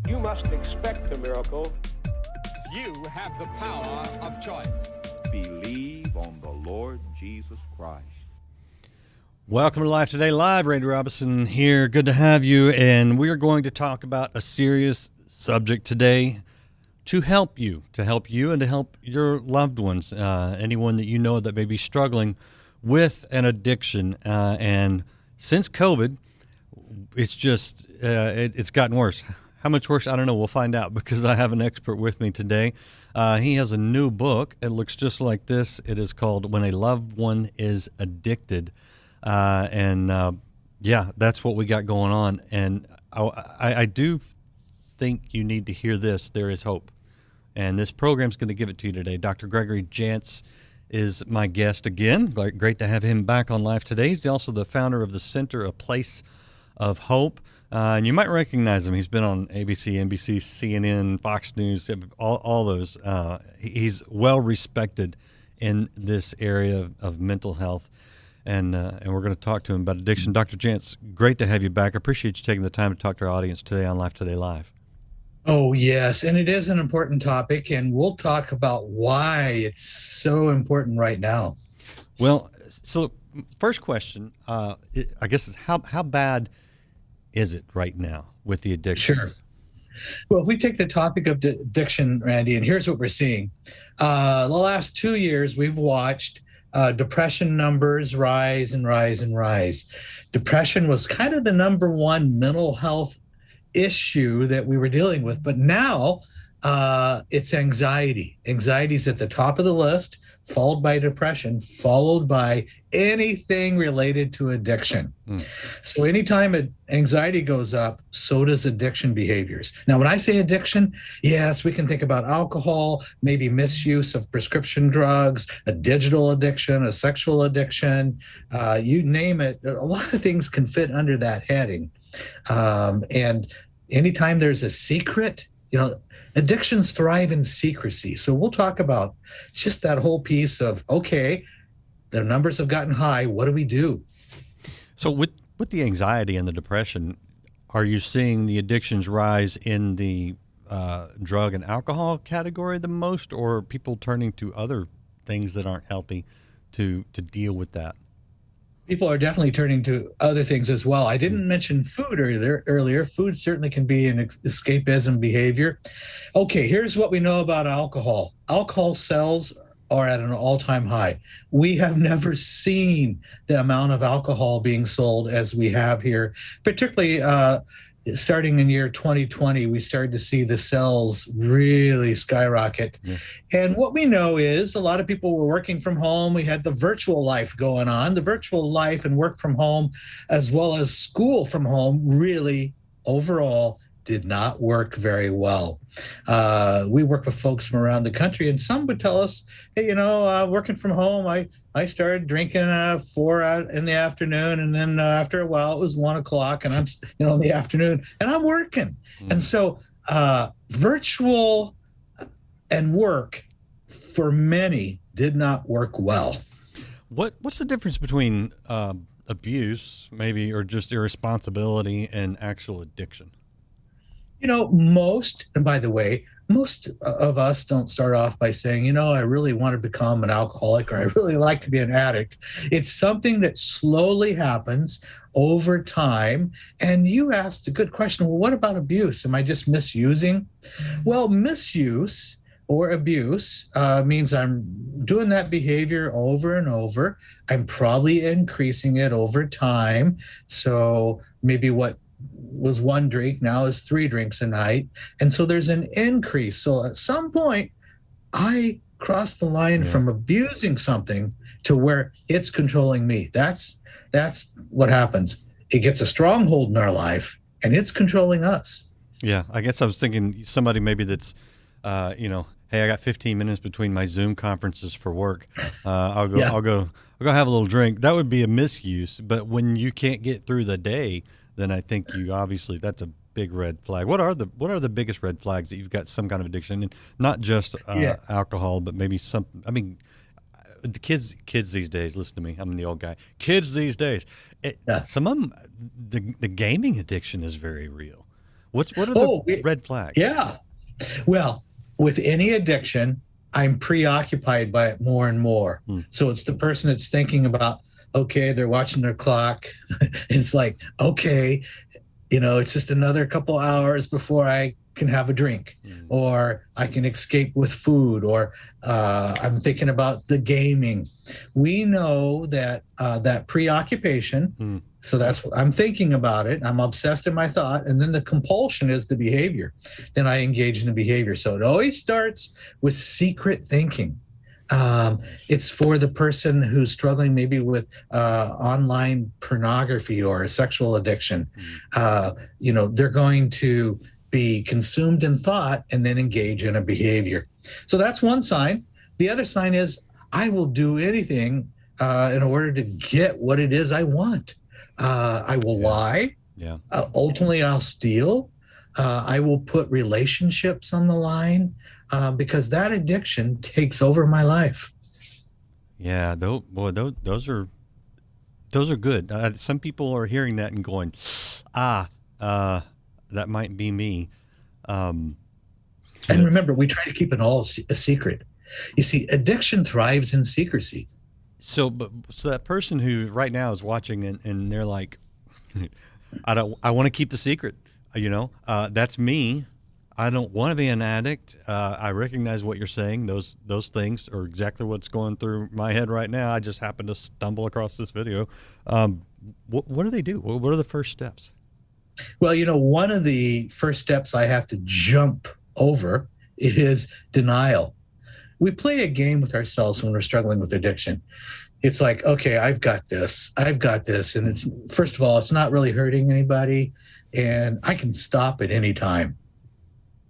You must expect a miracle. You have the power of choice. Believe on the Lord Jesus Christ. Welcome to Life Today Live. Randy Robinson here. Good to have you. And we are going to talk about a serious subject today to help you and to help your loved ones, anyone that you know that may be struggling with an addiction. And since COVID, it's just, it's gotten worse. How much worse? I don't know. We'll find out because I have an expert with me today. He has a new book. It looks just like this. It is called When a Loved One is Addicted. Yeah, that's what we got going on. And I do think you need to hear this. There is hope. And this program's going to give it to you today. Dr. Gregory Jantz is my guest again. Great to have him back on Life Today. He's also the founder of the Center, A Place of Hope. And you might recognize him. He's been on ABC, NBC, CNN, Fox News, all those. He's well respected in this area of mental health. And we're going to talk to him about addiction. Dr. Jantz, great to have you back. I appreciate you taking the time to talk to our audience today on Life Today Live. Oh, yes. And it is an important topic. And we'll talk about why it's so important right now. Well, so first question, I guess, is how bad is it right now with the addiction? Sure. Well, if we take the topic of addiction, Randy, and here's what we're seeing. The last 2 years, we've watched depression numbers rise and rise and rise. Depression was kind of the number one mental health issue that we were dealing with, but now it's anxiety. Anxiety is at the top of the list, followed by depression, followed by anything related to addiction. So anytime anxiety goes up, so does addiction behaviors. Now, when I say addiction, yes, we can think about alcohol, maybe misuse of prescription drugs, a digital addiction, a sexual addiction, you name it. A lot of things can fit under that heading. And anytime there's a secret, addictions thrive in secrecy. So we'll talk about just that whole piece of, okay, the numbers have gotten high. What do we do? So with the anxiety and the depression, are you seeing the addictions rise in the drug and alcohol category the most, or people turning to other things that aren't healthy to deal with that? People are definitely turning to other things as well. I didn't mention food earlier. Food certainly can be an escapism behavior. Okay, here's what we know about alcohol. Alcohol sales are at an all-time high. We have never seen the amount of alcohol being sold as we have here, particularly starting in year 2020, we started to see the sales really skyrocket. Yeah. And what we know is a lot of people were working from home. We had the virtual life going on. The virtual life and work from home, as well as school from home, really overall did not work very well. We work with folks from around the country, and some would tell us, hey, working from home, I started drinking 4 in the afternoon, and then after a while it was 1 o'clock, and I'm in the afternoon, and I'm working. And so virtual and work for many did not work well. What's the difference between abuse, maybe, or just irresponsibility, and actual addiction? Most of us don't start off by saying, I really want to become an alcoholic, or I really like to be an addict. It's something that slowly happens over time. And you asked a good question. Well, what about abuse? Am I just misusing? Well, misuse or abuse means I'm doing that behavior over and over. I'm probably increasing it over time. So maybe what was 1 drink now is 3 drinks a night. And so there's an increase. So at some point, I crossed the line from abusing something to where it's controlling me. That's what happens. It gets a stronghold in our life, and it's controlling us. Yeah, I guess I was thinking somebody maybe that's, hey, I got 15 minutes between my Zoom conferences for work. I'll go have a little drink. That would be a misuse. But when you can't get through the day, then I think that's a big red flag. What are the biggest red flags that you've got some kind of addiction, and not just alcohol, but maybe some? I mean, the kids these days. Listen to me, I'm the old guy. Kids these days, some of them, the gaming addiction is very real. What are the red flags? Yeah. Well, with any addiction, I'm preoccupied by it more and more. So it's the person that's thinking about, okay, they're watching their clock. It's like, okay, it's just another couple hours before I can have a drink, or I can escape with food, or I'm thinking about the gaming. We know that that preoccupation, so that's what I'm thinking about it. I'm obsessed in my thought, and then the compulsion is the behavior. Then I engage in the behavior. So it always starts with secret thinking. It's for the person who's struggling maybe with online pornography or a sexual addiction. They're going to be consumed in thought and then engage in a behavior. So that's one sign. The other sign is I will do anything in order to get what it is I want. I will lie. Yeah. Ultimately, I'll steal. I will put relationships on the line because that addiction takes over my life. Yeah, those are good. Some people are hearing that and going, that might be me. And remember, we try to keep it all a secret. You see, addiction thrives in secrecy. So that person who right now is watching and they're like, I want to keep the secret. That's me. I don't want to be an addict. I recognize what you're saying. Those things are exactly what's going through my head right now. I just happened to stumble across this video. What do they do? What are the first steps? Well, one of the first steps I have to jump over is denial. We play a game with ourselves when we're struggling with addiction. It's like, okay, I've got this. And it's, first of all, it's not really hurting anybody, and I can stop at any time.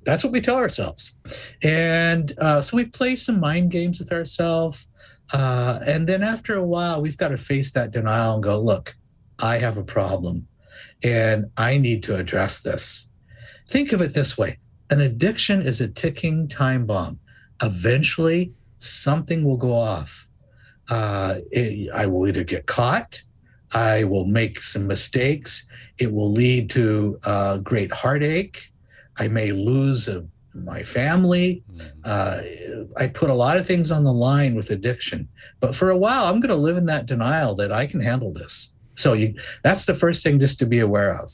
That's what we tell ourselves. And so we play some mind games with ourselves. And then after a while, we've got to face that denial and go, look, I have a problem and I need to address this. Think of it this way. An addiction is a ticking time bomb. Eventually, something will go off. I will either get caught, I will make some mistakes, it will lead to great heartache, I may lose my family. I put a lot of things on the line with addiction. But for a while, I'm going to live in that denial that I can handle this. So that's the first thing just to be aware of.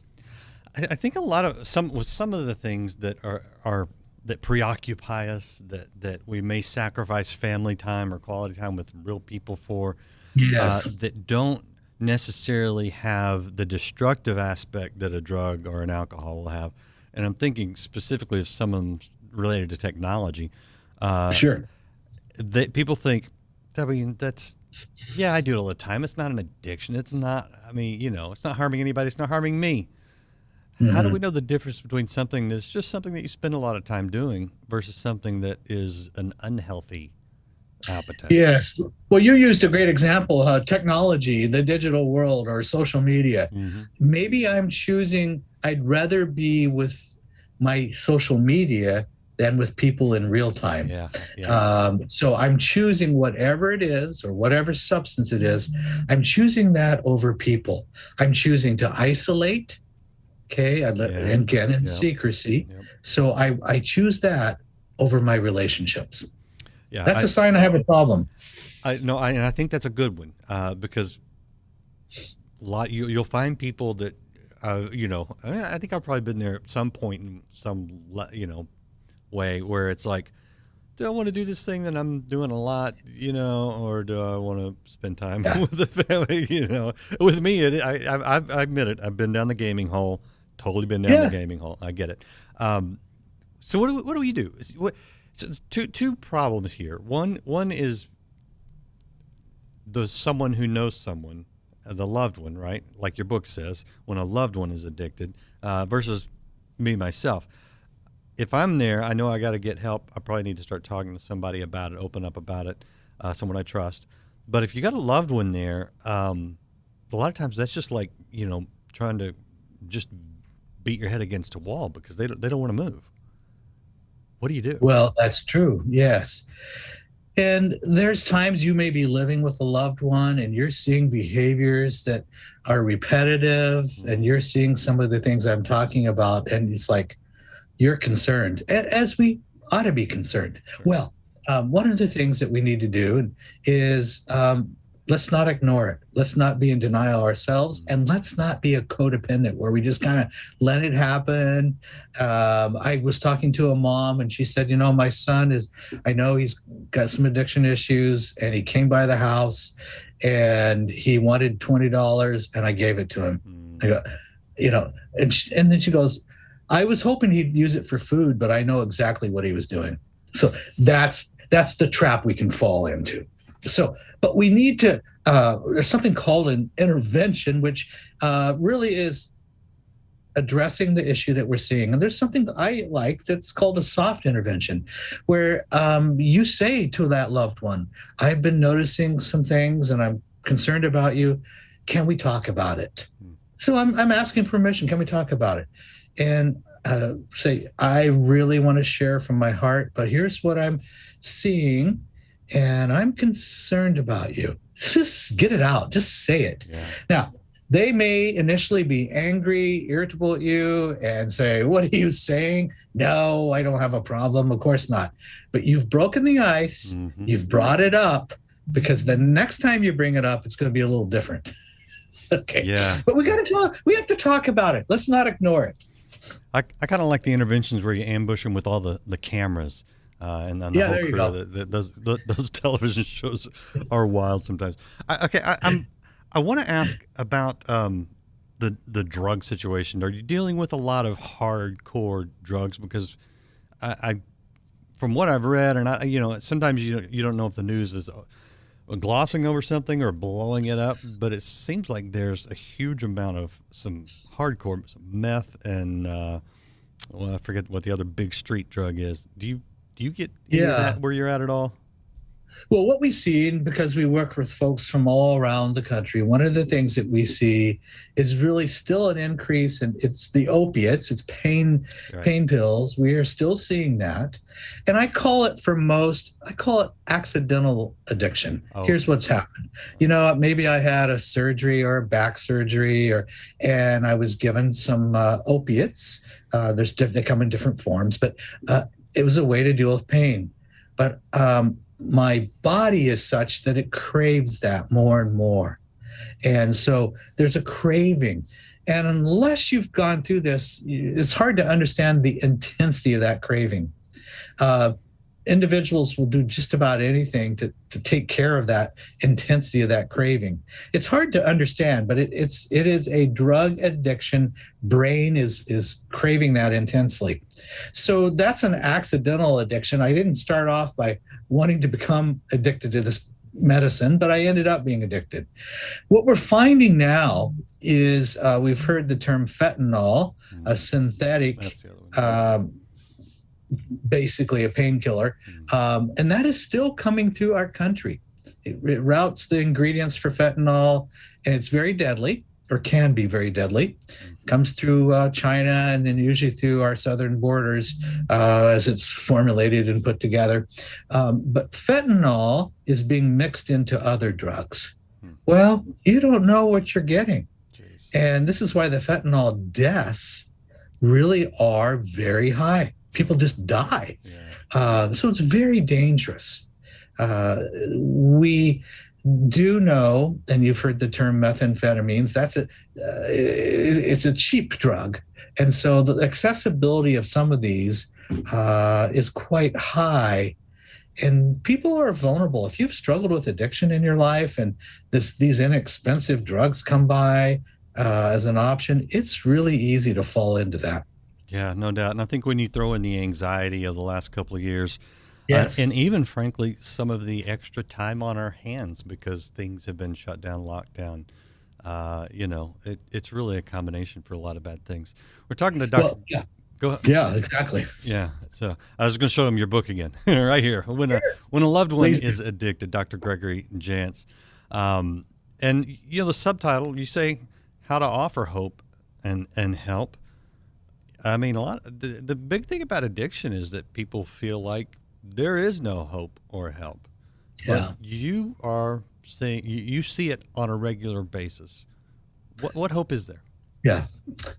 I think a lot of some of the things that are that preoccupy us, that we may sacrifice family time or quality time with real people for, that don't necessarily have the destructive aspect that a drug or an alcohol will have. And I'm thinking specifically of some of them related to technology. Sure. That people think, I do it all the time. It's not an addiction. It's not, it's not harming anybody. It's not harming me. How do we know the difference between something that's just something that you spend a lot of time doing versus something that is an unhealthy appetite? Yes. Well, you used a great example, technology, the digital world, or social media. Maybe I'd rather be with my social media than with people in real time. So I'm choosing whatever it is or whatever substance it is, I'm choosing that over people. I'm choosing to isolate. Okay, and get in secrecy. So I choose that over my relationships. Yeah, that's a sign I have a problem. And I think that's a good one because you'll find people that I think I've probably been there at some point in some way where it's like, do I want to do this thing that I'm doing a lot, or do I want to spend time with the family? With me, I admit it. I've been down the gaming hole. Totally been down the gaming hole. I get it. So what do we do? So two problems here. One is someone who knows someone, the loved one, right? Like your book says, when a loved one is addicted, versus me myself. If I'm there, I know I got to get help. I probably need to start talking to somebody about it, open up about it, someone I trust. But if you got a loved one there, a lot of times that's just like trying to just beat your head against a wall because they don't want to move. What do you do? Well, that's true. Yes. And there's times you may be living with a loved one and you're seeing behaviors that are repetitive, and you're seeing some of the things I'm talking about. And it's like, you're concerned, as we ought to be concerned. Well, one of the things that we need to do is let's not ignore it. Let's not be in denial ourselves, and let's not be a codependent where we just kind of let it happen. I was talking to a mom, and she said, my son I know he's got some addiction issues, and he came by the house and he wanted $20, and I gave it to him. I go, and then she goes, I was hoping he'd use it for food, but I know exactly what he was doing. So that's the trap we can fall into. So, but we need to, there's something called an intervention, which really is addressing the issue that we're seeing. And there's something that I like that's called a soft intervention, where you say to that loved one, I've been noticing some things and I'm concerned about you. Can we talk about it? So I'm asking permission. Can we talk about it? And say, I really want to share from my heart, but here's what I'm seeing, and I'm concerned about you. Just get it out. Just say it. Yeah. Now, they may initially be angry, irritable at you, and say, what are you saying? No, I don't have a problem. Of course not. But you've broken the ice. Mm-hmm. You've brought it up, because the next time you bring it up, it's going to be a little different. Okay. Yeah. But we got to talk. We have to talk about it. Let's not ignore it. I kind of like the interventions where you ambush them with all the cameras and the whole crew. Those television shows are wild sometimes. I want to ask about the drug situation. Are you dealing with a lot of hardcore drugs? Because I from what I've read, and sometimes you don't know if the news is glossing over something or blowing it up, but it seems like there's a huge amount of some hardcore, some meth, and I forget what the other big street drug is. Do you get into that where you're at all? Well, what we see, because we work with folks from all around the country, one of the things that we see is really still an increase, and it's the opiates, it's pain pills. We are still seeing that. And I call it accidental addiction. Oh. Here's what's happened. Maybe I had a surgery or a back surgery, and I was given some opiates. They come in different forms, but it was a way to deal with pain. But my body is such that it craves that more and more. And so there's a craving. And unless you've gone through this, it's hard to understand the intensity of that craving. Individuals will do just about anything to take care of that intensity of that craving. It's hard to understand, but it is a drug addiction. Brain is craving that intensely. So that's an accidental addiction. I didn't start off by wanting to become addicted to this medicine, but I ended up being addicted. What we're finding now is we've heard the term fentanyl, a synthetic basically a painkiller, and that is still coming through our country. It routes the ingredients for fentanyl, and it's very deadly, or can be very deadly. It comes through China, and then usually through our southern borders as it's formulated and put together. But fentanyl is being mixed into other drugs. Well, you don't know what you're getting. Jeez. And this is why the fentanyl deaths really are very high. People just die. Yeah. So it's very dangerous. We do know, and you've heard the term methamphetamines, it's a cheap drug. And so the accessibility of some of these is quite high. And people are vulnerable. If you've struggled with addiction in your life and these inexpensive drugs come by as an option, it's really easy to fall into that. Yeah, no doubt. And I think when you throw in the anxiety of the last couple of years, yes, and even, frankly, some of the extra time on our hands because things have been shut down, locked down, it's really a combination for a lot of bad things. We're talking to Dr. Well, yeah. Go ahead. Yeah, exactly. Yeah. So I was going to show him your book again right here. When a loved one is addicted, Dr. Gregory Jantz. And, the subtitle, you say how to offer hope and help. I mean, the big thing about addiction is that people feel like there is no hope or help. Yeah. But you are saying you see it on a regular basis. What hope is there? Yeah.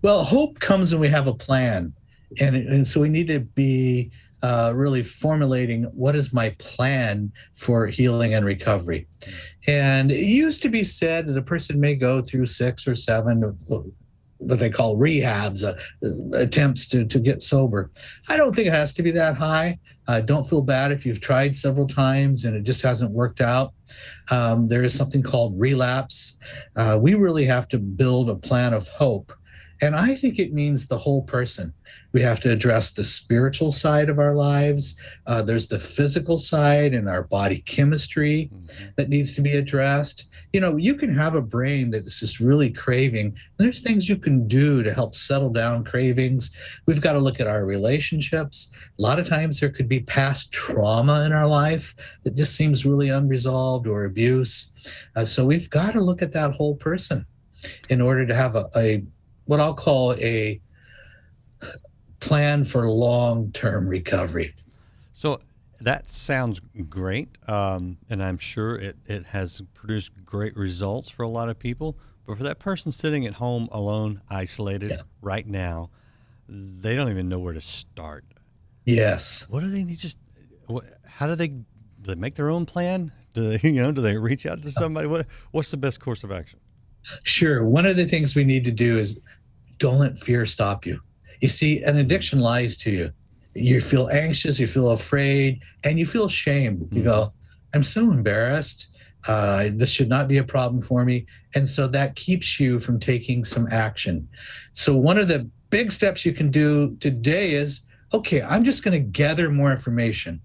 Well, hope comes when we have a plan. And so we need to be really formulating what is my plan for healing and recovery. And it used to be said that a person may go through 6 or 7 what they call rehabs, attempts to get sober. I don't think it has to be that high. Don't feel bad if you've tried several times and it just hasn't worked out. There is something called relapse. We really have to build a plan of hope. And I think it means the whole person. We have to address the spiritual side of our lives. There's the physical side and our body chemistry that needs to be addressed. You know, you can have a brain that's just really craving. And there's things you can do to help settle down cravings. We've got to look at our relationships. A lot of times there could be past trauma in our life that just seems really unresolved, or abuse. So we've got to look at that whole person in order to have a what I'll call a plan for long-term recovery. So that sounds great, and I'm sure it has produced great results for a lot of people. But for that person sitting at home alone, isolated right now, they don't even know where to start. Yes. What do they need? How do they make their own plan? Do they reach out to somebody? What's the best course of action? Sure. One of the things we need to do is don't let fear stop you. You see, an addiction lies to you. You feel anxious, you feel afraid, and you feel shame. You go, I'm so embarrassed. This should not be a problem for me. And so that keeps you from taking some action. So one of the big steps you can do today is, okay, I'm just going to gather more information.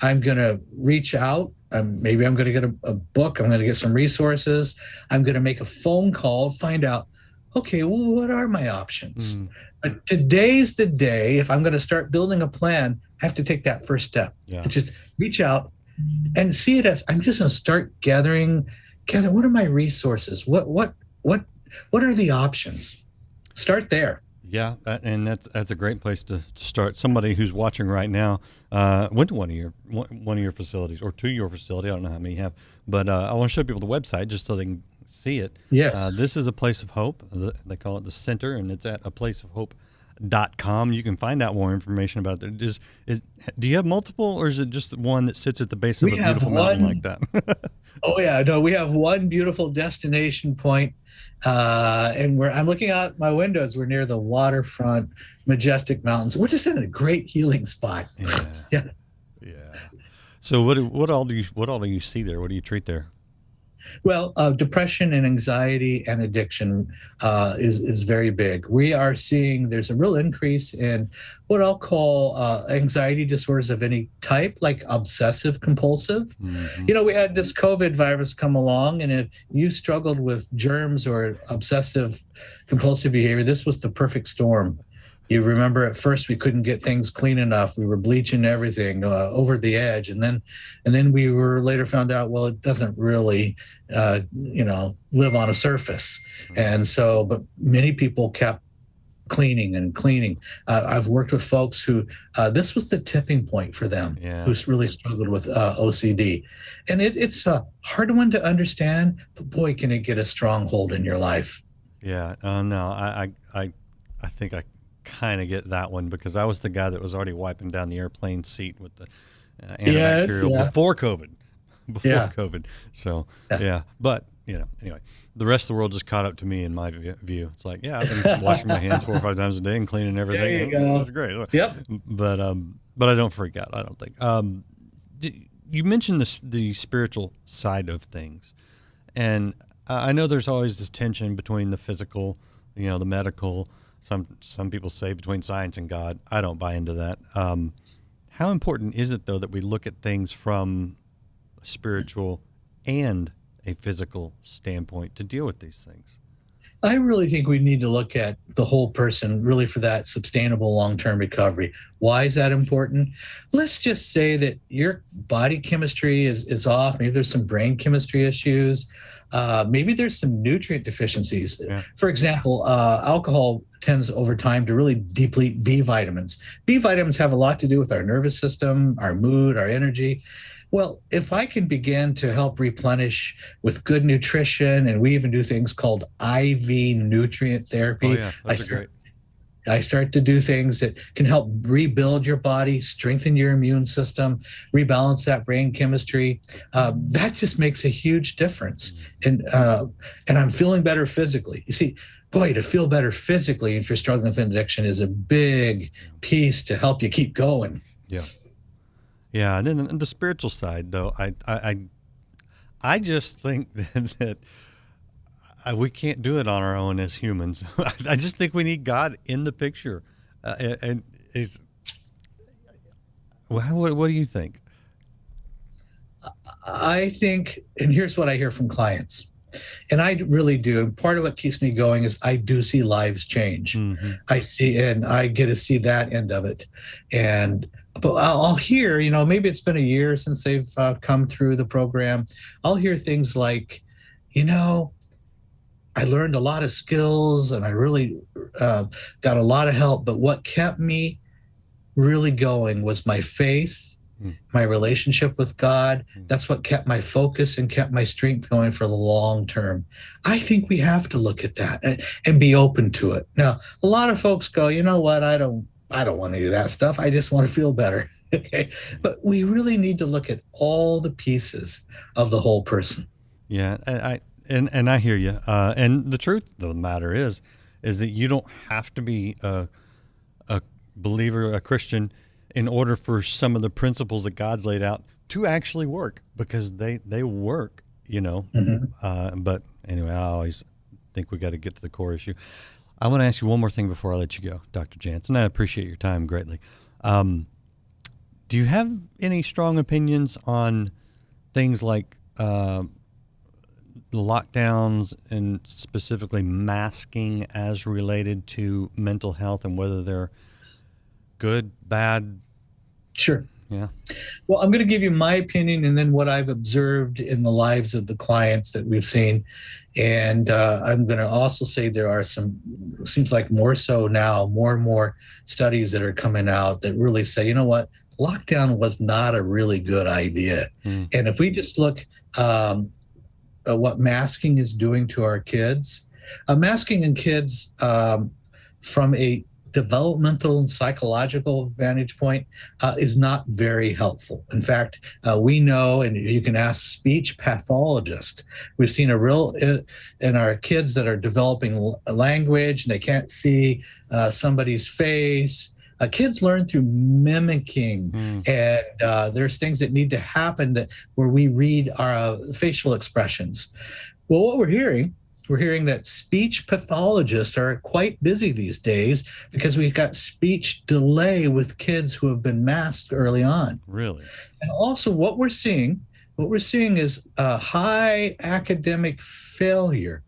I'm going to reach out. Maybe I'm going to get a book. I'm going to get some resources. I'm going to make a phone call, find out, okay, well, what are my options? But today's the day. If I'm going to start building a plan, I have to take that first step. Yeah. Just reach out and see it as, I'm just going to start gathering. What are my resources? What are the options? Start there. Yeah, and that's a great place to start. Somebody who's watching right now went to one of your facilities, or to your facility. I don't know how many you have, but I want to show people the website just so they can see it. Yes. This is a place of hope. They call it the center, and it's at aplaceofhope.com. You can find out more information about it. Do you have multiple, or is it just one that sits at the base of a beautiful mountain like that? Oh yeah, no, we have one beautiful destination point. And I'm looking out my windows. We're near the waterfront, majestic mountains. We're just in a great healing spot. Yeah. So what all do you see there? What do you treat there? Well, depression and anxiety and addiction is very big. We are seeing there's a real increase in what I'll call anxiety disorders of any type, like obsessive compulsive. Mm-hmm. You know, we had this COVID virus come along, and if you struggled with germs or obsessive compulsive behavior, this was the perfect storm. You remember at first we couldn't get things clean enough. We were bleaching everything over the edge. And then we were later found out, well, it doesn't really, live on a surface. And so, but many people kept cleaning and cleaning. I've worked with folks who, this was the tipping point for them, who's really struggled with OCD. And it's a hard one to understand, but boy, can it get a strong hold in your life. Yeah. No, I think I kind of get that one, because I was the guy that was already wiping down the airplane seat with the antibacterial before COVID. So but anyway, the rest of the world just caught up to me in my view. It's like, I've been washing my hands 4 or 5 times a day and cleaning everything. There you go. It's great. Yep. But I don't freak out, I don't think. You mentioned the spiritual side of things, and I know there's always this tension between the physical, the medical. Some people say between science and God. I don't buy into that. How important is it, though, that we look at things from a spiritual and a physical standpoint to deal with these things? I really think we need to look at the whole person really for that sustainable long-term recovery. Why is that important? Let's just say that your body chemistry is off. Maybe there's some brain chemistry issues. Maybe there's some nutrient deficiencies. Yeah. For example, alcohol tends over time to really deplete B vitamins. B vitamins have a lot to do with our nervous system, our mood, our energy. Well, if I can begin to help replenish with good nutrition, and we even do things called IV nutrient therapy. Oh yeah, those are great. I start to do things that can help rebuild your body, strengthen your immune system, rebalance that brain chemistry. That just makes a huge difference. And I'm feeling better physically. You see, boy, to feel better physically if you're struggling with addiction is a big piece to help you keep going. Yeah. Yeah. And then on the spiritual side, though, I just think that we can't do it on our own as humans. I just think we need God in the picture. And what do you think? I think, and here's what I hear from clients, and I really do. And part of what keeps me going is I do see lives change. Mm-hmm. I get to see that end of it. But I'll hear, maybe it's been a year since they've come through the program. I'll hear things like, I learned a lot of skills and I really got a lot of help. But what kept me really going was my faith, my relationship with God. That's what kept my focus and kept my strength going for the long term. I think we have to look at that and be open to it. Now, a lot of folks go, you know what? I don't want to do that stuff. I just want to feel better. Okay. But we really need to look at all the pieces of the whole person. Yeah. And I hear you. And the truth of the matter is that you don't have to be a believer, a Christian, in order for some of the principles that God's laid out to actually work, because they work, Mm-hmm. But anyway, I always think we got to get to the core issue. I want to ask you one more thing before I let you go, Dr. Jantz, and I appreciate your time greatly. Do you have any strong opinions on things like lockdowns and specifically masking as related to mental health, and whether they're good, bad? Sure. Yeah. Well, I'm going to give you my opinion and then what I've observed in the lives of the clients that we've seen. And I'm going to also say there are seems like more so now, more and more studies that are coming out that really say, you know what, lockdown was not a really good idea. And if we just look what masking is doing to our kids, masking in kids from a developmental and psychological vantage point is not very helpful. In fact, we know, and you can ask speech pathologists, we've seen in our kids that are developing language and they can't see somebody's face. Kids learn through mimicking, and there's things that need to happen where we read our facial expressions. Well, what we're hearing that speech pathologists are quite busy these days because we've got speech delay with kids who have been masked early on. Really? And also what we're seeing is a high academic failure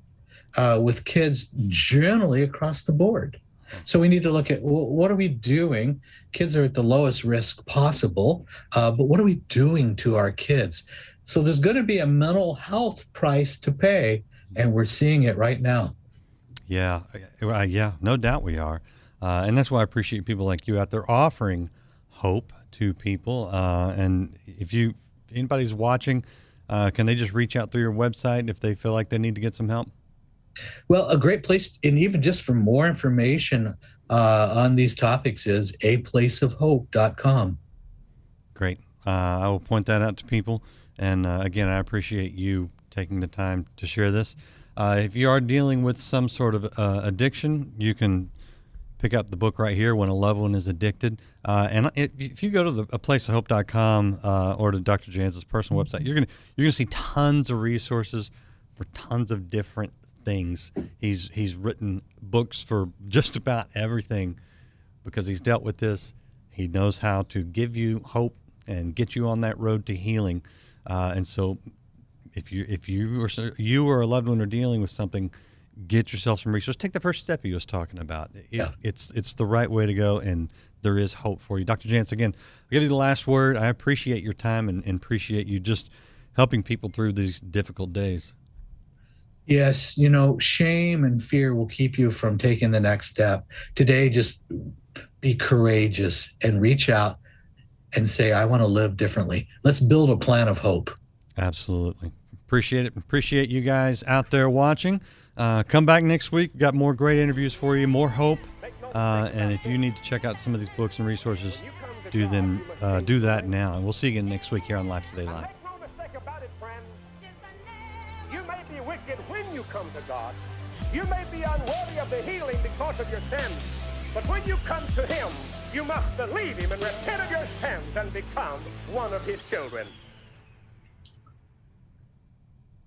with kids generally across the board. So we need to look at, well, what are we doing? Kids are at the lowest risk possible, but what are we doing to our kids? So there's going to be a mental health price to pay, and we're seeing it right now. Yeah, no doubt we are. And that's why I appreciate people like you out there offering hope to people. And if anybody's watching, can they just reach out through your website if they feel like they need to get some help? Well, a great place, and even just for more information on these topics, is aplaceofhope.com. Great. I will point that out to people. And again, I appreciate you taking the time to share this. If you are dealing with some sort of addiction, you can pick up the book right here, When a Loved One is Addicted. And if you go to aplaceofhope.com or to Dr. Jantz's personal website, you're gonna see tons of resources for tons of different things. He's written books for just about everything because he's dealt with this. He knows how to give you hope and get you on that road to healing. And so if you or a loved one are dealing with something, get yourself some resources. Take the first step he was talking about. It's the right way to go, and there is hope for you. Dr. Jantz, again, I'll give you the last word. I appreciate your time and appreciate you just helping people through these difficult days. Yes, you know, shame and fear will keep you from taking the next step. Today, just be courageous and reach out and say, I want to live differently. Let's build a plan of hope. Absolutely. Appreciate it. Appreciate you guys out there watching. Come back next week. We've got more great interviews for you, more hope. And if you need to check out some of these books and resources, do that now. And we'll see you again next week here on Life Today Live. Make no mistake about it, friend. You may be wicked when you come to God. You may be unworthy of the healing because of your sins. But when you come to Him, you must believe Him and repent of your sins and become one of His children.